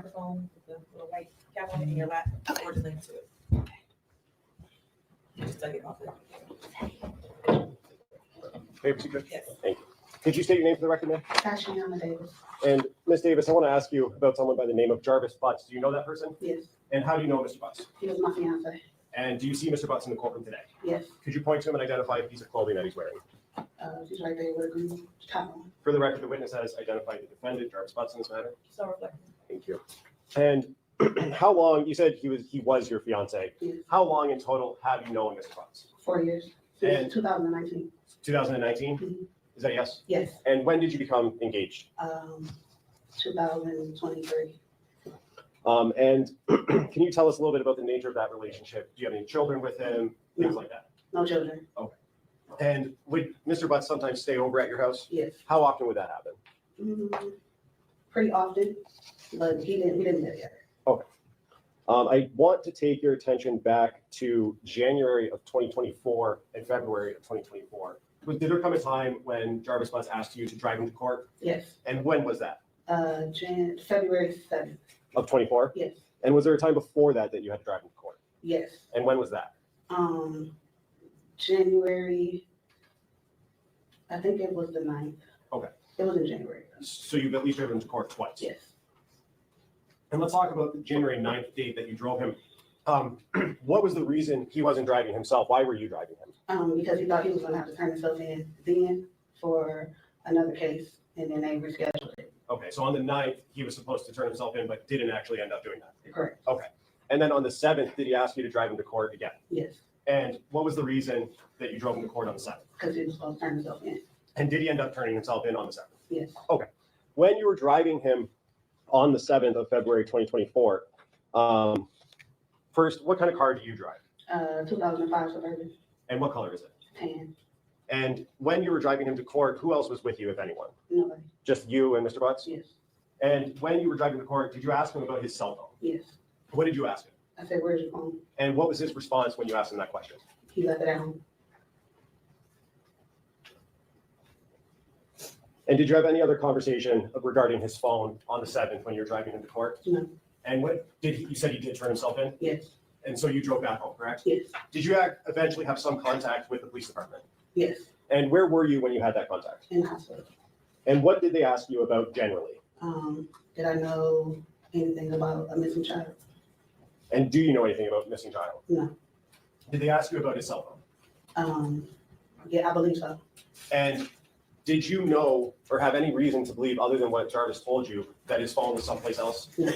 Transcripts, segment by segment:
microphone with the little white cap on it in your lap, or just next to it. You just take it off it. May I proceed, Judge? Yes. Thank you. Could you state your name for the record, ma'am? Tashiana Davis. And Ms. Davis, I want to ask you about someone by the name of Jarvis Butts. Do you know that person? Yes, And how do you know Mr. Butts? he was my fiance. And do you see Mr. Butts in the courtroom today? Yes, Could you point to him and identify a piece of clothing that he's wearing? she's right there with a green top on. For the record, the witness has identified the defendant, Jarvis Butts, in this matter. So reflective. Thank you. And how long, you said he was your fiance. Yes, How long in total have you known Mr. Butts? 4 years, And- since 2019. 2019? Mhm. Is that yes? Yes, And when did you become engaged? 2023. And can you tell us a little bit about the nature of that relationship? Do you have any children with him? Things like that. No children. And would Mr. Butts sometimes stay over at your house? Yes, How often would that happen? pretty often, but we didn't live together. I want to take your attention back to January of 2024 and February of 2024. Did there come a time when Jarvis Butts asked you to drive him to court? Yes, And when was that? February 7th. Of 24? Yes, And was there a time before that that you had to drive him to court? yes. And when was that? January, I think it was the 9th. Okay. It was in January. So you've at least driven him to court twice? Yes. And let's talk about the January 9th date that you drove him. What was the reason he wasn't driving himself? Why were you driving him? Because he thought he was gonna have to turn himself in then for another case, and then they rescheduled it. Okay, so on the 9th, he was supposed to turn himself in, but didn't actually end up doing that. Correct. Okay. And then on the 7th, did he ask you to drive him to court again? Yes, And what was the reason that you drove him to court on the 7th? because he was supposed to turn himself in. And did he end up turning himself in on the 7th? Yes, When you were driving him on the 7th of February 2024, first, what kind of car do you drive? 2005 Suburban, And what color is it? tan, And when you were driving him to court, who else was with you, if anyone? nobody. Just you and Mr. Butts? Yes, And when you were driving to court, did you ask him about his cell phone? yes. What did you ask him? I said, where's your phone? And what was his response when you asked him that question? He left it at home. And did you have any other conversation regarding his phone on the 7th when you were driving him to court? No. And what did you said he did turn himself in? Yes, And so you drove back home, correct? yes, Did you eventually have some contact with the police department? yes, And where were you when you had that contact? in the hospital. And what did they ask you about generally? Did I know anything about a missing child? And do you know anything about missing child? No. Did they ask you about his cell phone? Yeah, I believe so. And did you know or have any reason to believe, other than what Jarvis told you, that his phone was someplace else? No.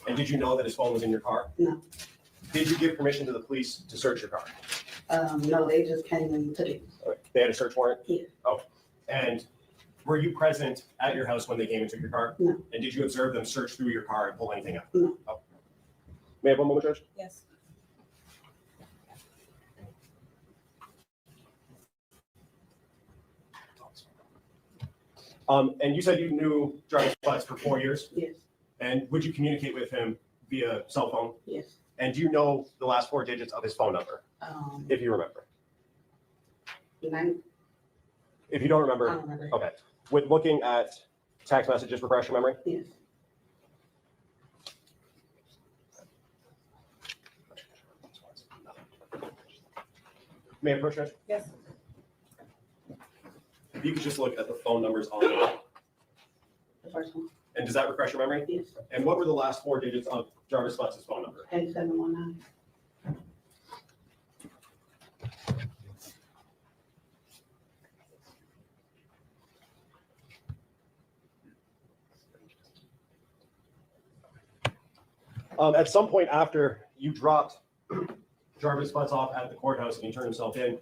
And did you know that his phone was in your car? No. Did you give permission to the police to search your car? No, they just came and took it. Okay. They had a search warrant? Yeah. Oh, and were you present at your house when they came and took your car? No. And did you observe them search through your car and pull anything out? No. Oh. May I have one moment, Judge? Yes. And you said you knew Jarvis Butts for 4 years, Yes, and would you communicate with him via cell phone? yes. And do you know the last 4 digits of his phone number, if you remember? Nine, If you don't I remember, don't remember. okay. With looking at text messages, refresh your memory? Yes, May I approach, Judge? Yes. If you could just look at the phone numbers on it, the first one. and does that refresh your memory? Yes, And what were the last 4 digits of Jarvis Butts' phone number? 8719. At some point after you dropped Jarvis Butts off at the courthouse and he turned himself in,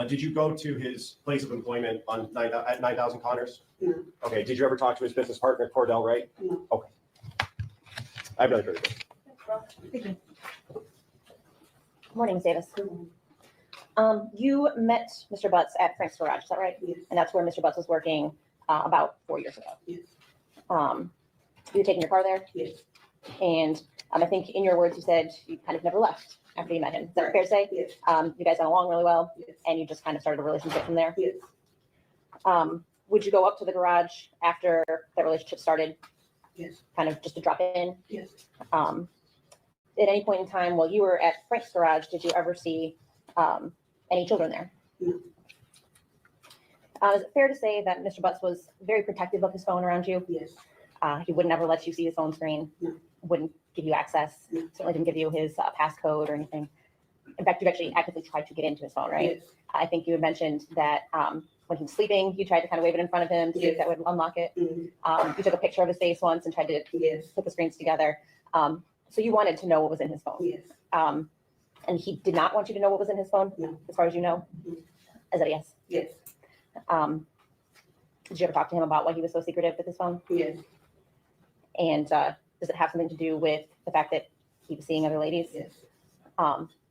did you go to his place of employment on at 9,000 Connors? No. Okay. Did you ever talk to his business partner, Cordell Wright? No. Okay. I have another question. Speaking. Morning, Ms. Davis. You met Mr. Butts at Frank's Garage, is that right? Yes, And that's where Mr. Butts was working about 4 years ago. yes, You were taking your car there, yes, and I think in your words you said you kind of never left after you met him. Is that fair to say? yes, You guys got along really well, yes, and you just kind of started a relationship from there. yes. Would you go up to the garage after that relationship started Yes, kind of just to drop in. yes, At any point in time while you were at Frank's garage, did you ever see any children there? No. Is it fair to say that Mr. Butts was very protective of his phone around you? yes, He would never let you see his phone screen. No. Wouldn't give you access. No. Certainly didn't give you his passcode or anything. In fact, you actually actively tried to get into his phone, right? yes, I think you had mentioned that when he was sleeping, you tried to kind of wave it in front of him to see if Yes. that would unlock it. mhm, You took a picture of his face once and tried to yes, put the screens together. So you wanted to know what was in his phone. yes, And he did not want you to know what was in his phone, No. as far as you know? Mhm. Is that a yes? yes, Did you ever talk to him about why he was so secretive with his phone? yes, And does it have something to do with the fact that he was seeing other ladies? yes,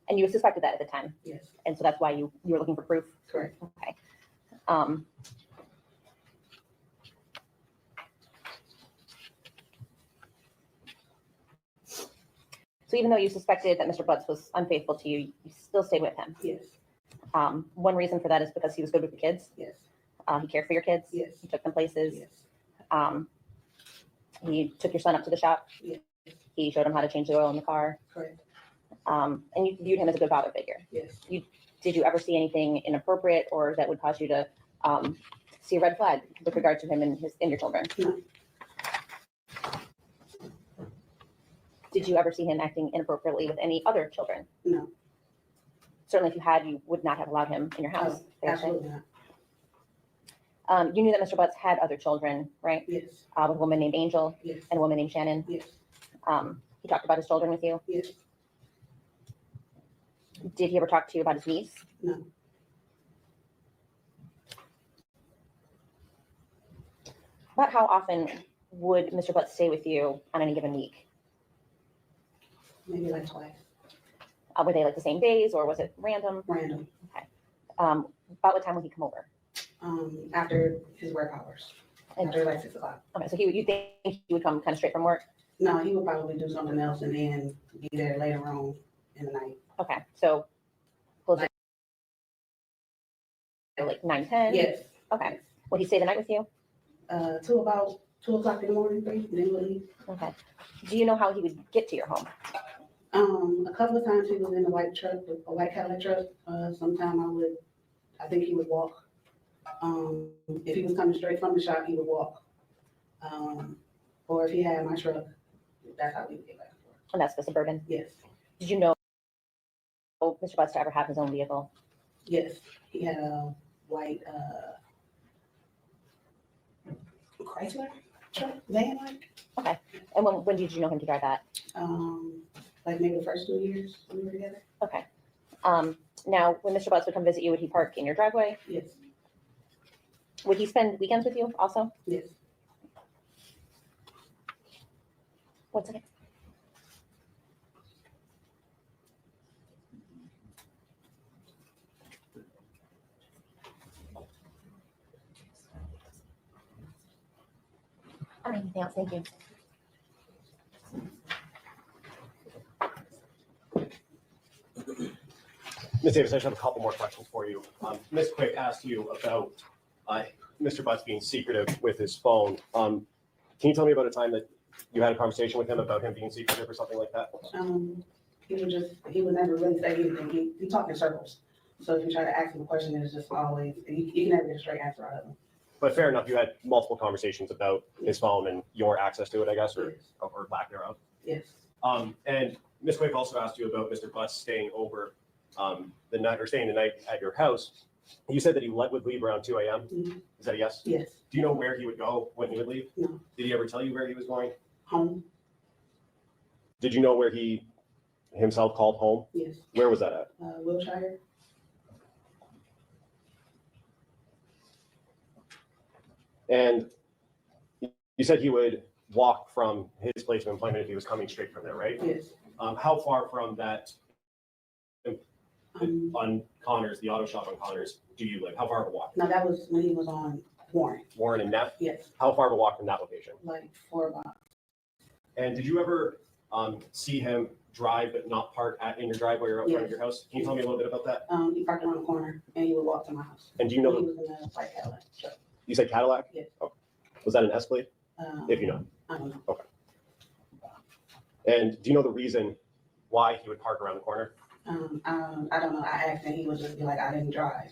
And you suspected that at the time, yes, and so that's why you were looking for proof? correct. Okay. Um, so even though you suspected that Mr. Butts was unfaithful to you, you still stayed with him. Yes, One reason for that is because he was good with the kids. yes, He cared for your kids. yes, He took them places. yes, He took your son up to the shop. Yes. He showed him how to change the oil in the car. correct. And you viewed him as a good father figure. Yes, Did you ever see anything inappropriate or that would cause you to see a red flag with regard to him and your children? No. Did you ever see him acting inappropriately with any other children? no, Certainly, if you had, you would not have allowed him in your house. oh, fair to say? absolutely not. You knew that Mr. Butts had other children, right? Yes, With a woman named Angel yes, and a woman named Shannon. yes, He talked about his children with you. yes, Did he ever talk to you about his niece? no, About how often would Mr. Butts stay with you on any given week? maybe like twice, Were they like the same days or was it random? random, About what time would he come over? after his work hours, And- after like 6 o'clock. Okay, so you think he would come kind of straight from work? No, he would probably do something else and then be there later on in the night. Okay, so closer to like 9, 10? Yes. Okay. Would he stay the night with you? Till about 2 o'clock in the morning, 3, then we'll leave. Okay. Do you know how he would get to your home? A couple of times he was in a white truck, a white Cadillac truck. Sometime I think he would walk. If he was coming straight from the shop, he would walk. Or if he had my truck, that's how we would get back and forth. And that's the Suburban. Yes, Did you know Mr. Butts to ever have his own vehicle? yes, he had a white, Chrysler truck, van like. And when did you know him to drive that? Like maybe the first 2 years we were together. Okay. Now, when Mr. Butts would come visit you, would he park in your driveway? Yes, Would he spend weekends with you also? yes. 1 second. All right, anything else? Thank you. Ms. Davis, I just have a couple more questions for you. Ms. Quick asked you about Mr. Butts being secretive with his phone. Can you tell me about a time that you had a conversation with him about him being secretive or something like that? He would never really say anything. He talked in circles. So if you try to ask him a question, it's just always, you can never get a straight answer out of him. But fair enough, you had multiple conversations about his phone and your access to it, I guess, or Yes, lack thereof. yes, And Ms. Quick also asked you about Mr. Butts staying over the night or staying the night at your house. You said that he would leave around 2 a.m. Mhm. Is that a yes? yes, Do you know where he would go when he would leave? No. Did he ever tell you where he was going? home, Did you know where he himself called home? yes, Where was that at? Wilshire, And you said he would walk from his place of employment if he was coming straight from there, right? yes. How far from that Um, on Connors, the auto shop on Connors, do you live? How far of a walk? No, that was when he was on Warren, Warren and Neff? yes, How far of a walk from that location? like 4 blocks. And did you ever see him drive but not park in your driveway or out front of your house? Can you tell me a little bit about that? He parked around the corner and he would walk to my house. And do you He know, was in a white Cadillac truck. you said Cadillac? Yes. Oh. Was that an Escalade? If you know. I don't know. And do you know the reason why he would park around the corner? I don't know. I asked and he would just be like, I didn't drive.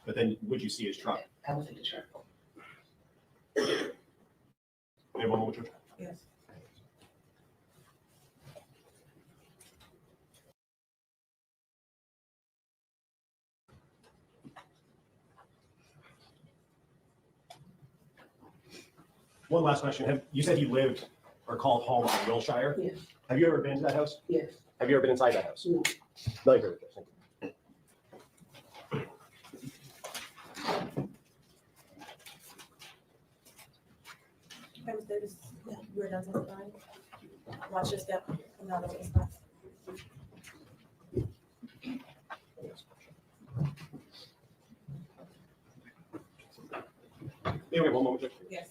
But then would you see his truck? I was in the truck. We have one more truck. Yes. One last question. You said you lived or called home in Wilshire. Yes, Have you ever been to that house? yes. Have you ever been inside that house? No. No, you're good. Thank you. Okay, Ms. Davis, yeah, you're done testifying. Watch your step. Come out of the spot. Yeah, we have one moment. Yes.